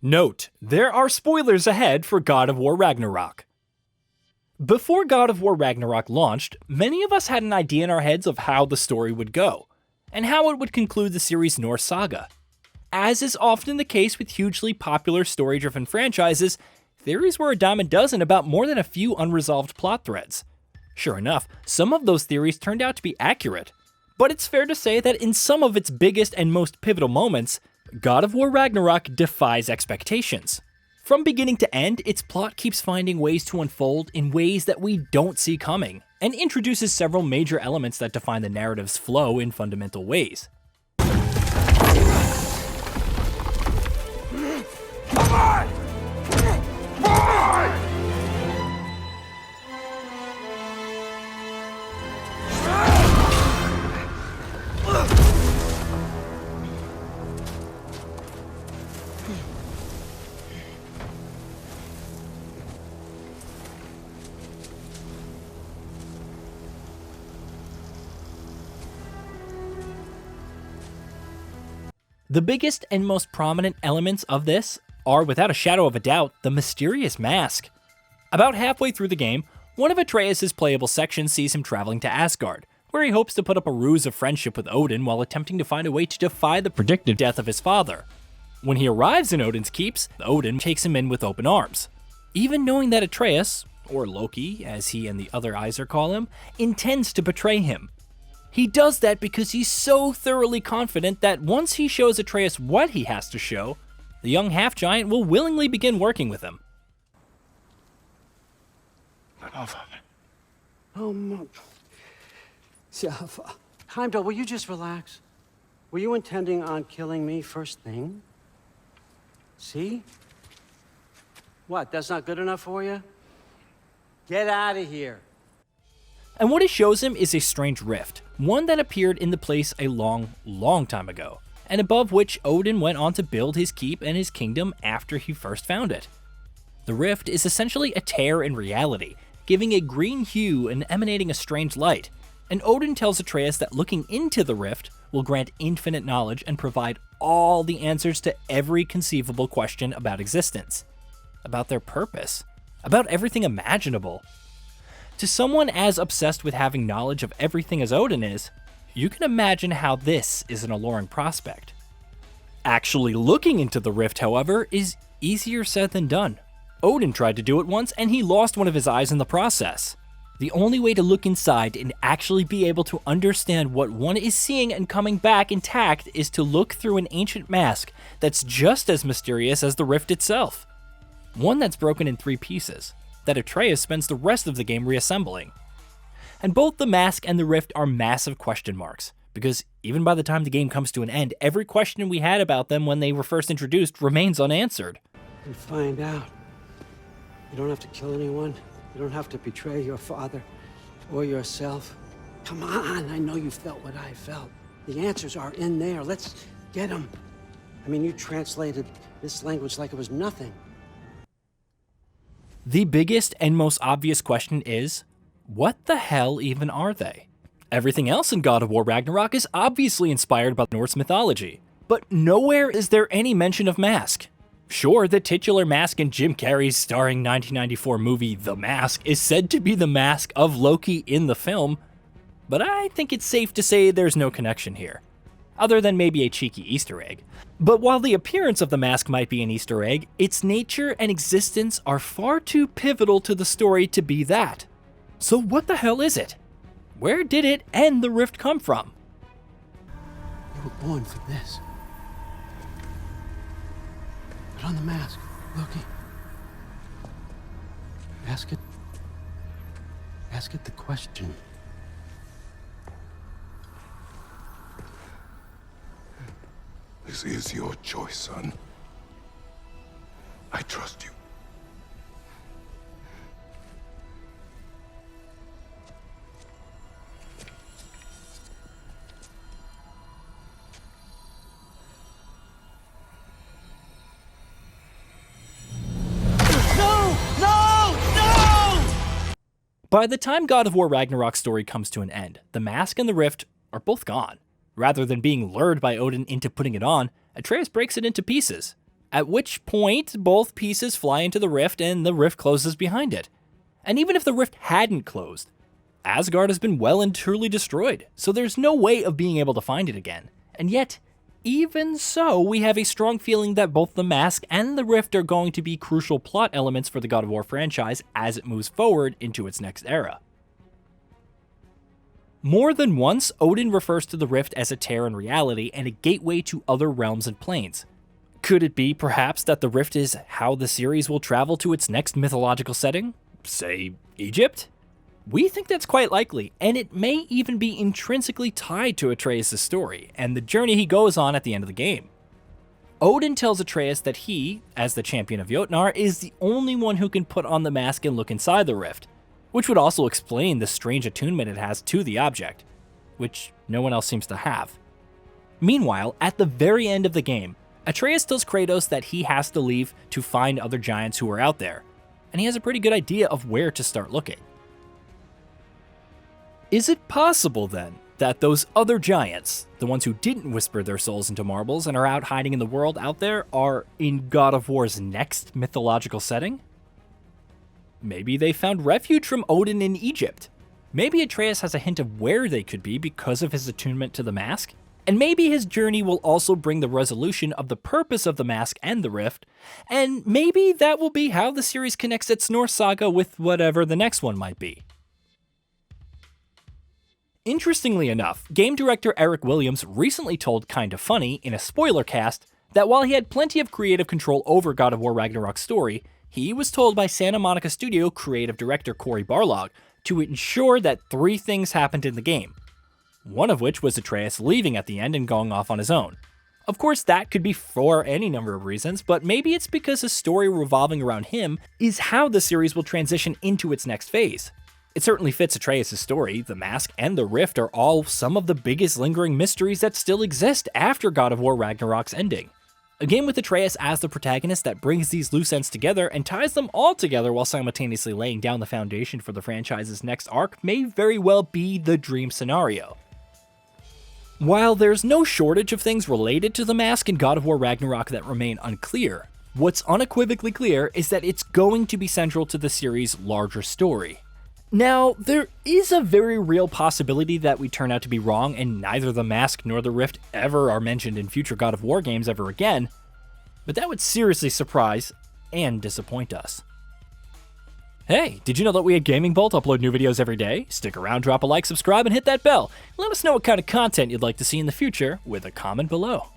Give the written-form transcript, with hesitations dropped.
Note, there are spoilers ahead for God of War Ragnarok. Before God of War Ragnarok launched, many of us had an idea in our heads of how the story would go, and how it would conclude the series' Norse saga. As is often the case with hugely popular story-driven franchises, theories were a dime a dozen about more than a few unresolved plot threads. Sure enough, some of those theories turned out to be accurate, but it's fair to say that in some of its biggest and most pivotal moments, God of War Ragnarok defies expectations. From beginning to end, its plot keeps finding ways to unfold in ways that we don't see coming, and introduces several major elements that define the narrative's flow in fundamental ways. The biggest and most prominent elements of this are, without a shadow of a doubt, the mysterious mask. About halfway through the game, one of Atreus' playable sections sees him traveling to Asgard, where he hopes to put up a ruse of friendship with Odin while attempting to find a way to defy the predicted death of his father. When he arrives in Odin's keeps, Odin takes him in with open arms. Even knowing that Atreus, or Loki as he and the other Aesir call him, intends to betray him. He does that because he's so thoroughly confident that once he shows Atreus what he has to show, the young half-giant will willingly begin working with him. Heimdall, will you just relax? Were you intending on killing me first thing? See? What, that's not good enough for you? Get out of here. And what he shows him is a strange rift, one that appeared in the place a long time ago, and above which Odin went on to build his keep and his kingdom after he first found it. The rift is essentially a tear in reality, giving a green hue and emanating a strange light, and Odin tells Atreus that looking into the rift will grant infinite knowledge and provide all the answers to every conceivable question about existence, about their purpose, about everything imaginable. To someone as obsessed with having knowledge of everything as Odin is, you can imagine how this is an alluring prospect. Actually looking into the rift, however, is easier said than done. Odin tried to do it once and he lost one of his eyes in the process. The only way to look inside and actually be able to understand what one is seeing and coming back intact is to look through an ancient mask that's just as mysterious as the rift itself. One that's broken in 3 pieces, that Atreus spends the rest of the game reassembling. And both the mask and the rift are massive question marks, because even by the time the game comes to an end, every question we had about them when they were first introduced remains unanswered. And find out. You don't have to kill anyone. You don't have to betray your father or yourself. Come on, I know you felt what I felt. The answers are in there. Let's get them. I mean, you translated this language like it was nothing. The biggest and most obvious question is, what the hell even are they? Everything else in God of War Ragnarok is obviously inspired by Norse mythology, but nowhere is there any mention of mask. Sure, the titular mask in Jim Carrey's starring 1994 movie The Mask is said to be the mask of Loki in the film, but I think it's safe to say there's no connection here, other than maybe a cheeky Easter egg. But while the appearance of the mask might be an Easter egg, its nature and existence are far too pivotal to the story to be that. So what the hell is it? Where did it and the rift come from? You were born for this. Put on the mask, Loki. Ask it the question. This is your choice, son. I trust you. By the time God of War Ragnarok's story comes to an end, the mask and the rift are both gone. Rather than being lured by Odin into putting it on, Atreus breaks it into pieces. at which point both pieces fly into the rift and the rift closes behind it. And even if the rift hadn't closed, Asgard has been well and truly destroyed, so there's no way of being able to find it again. And yet, even so, we have a strong feeling that both the mask and the rift are going to be crucial plot elements for the God of War franchise as it moves forward into its next era. More than once, Odin refers to the rift as a tear in reality and a gateway to other realms and planes. Could it be, perhaps, that the rift is how the series will travel to its next mythological setting? Say, Egypt? We think that's quite likely, and it may even be intrinsically tied to Atreus' story and the journey he goes on at the end of the game. Odin tells Atreus that he, as the champion of Jotnar, is the only one who can put on the mask and look inside the rift, which would also explain the strange attunement it has to the object, which no one else seems to have. Meanwhile, at the very end of the game, Atreus tells Kratos that he has to leave to find other giants who are out there, and he has a pretty good idea of where to start looking. Is it possible, then, that those other giants, the ones who didn't whisper their souls into marbles and are out hiding in the world out there, are in God of War's next mythological setting? Maybe they found refuge from Odin in Egypt. Maybe Atreus has a hint of where they could be because of his attunement to the mask. And maybe his journey will also bring the resolution of the purpose of the mask and the rift. And maybe that will be how the series connects its Norse saga with whatever the next one might be. Interestingly enough, game director Eric Williams recently told Kinda Funny in a spoiler cast that while he had plenty of creative control over God of War Ragnarok's story, he was told by Santa Monica Studio creative director Cory Barlog to ensure that 3 things happened in the game, one of which was Atreus leaving at the end and going off on his own. Of course, that could be for any number of reasons, but maybe it's because a story revolving around him is how the series will transition into its next phase. It certainly fits Atreus' story. The mask and the rift are all some of the biggest lingering mysteries that still exist after God of War Ragnarok's ending. A game with Atreus as the protagonist that brings these loose ends together and ties them all together while simultaneously laying down the foundation for the franchise's next arc may very well be the dream scenario. While there's no shortage of things related to the mask in God of War Ragnarok that remain unclear, what's unequivocally clear is that it's going to be central to the series' larger story. Now, there is a very real possibility that we turn out to be wrong and neither the mask nor the rift ever are mentioned in future God of War games ever again, but that would seriously surprise and disappoint us. Hey, did you know that we at Gaming Bolt upload new videos every day? Stick around, drop a like, subscribe, and hit that bell. Let us know what kind of content you'd like to see in the future with a comment below.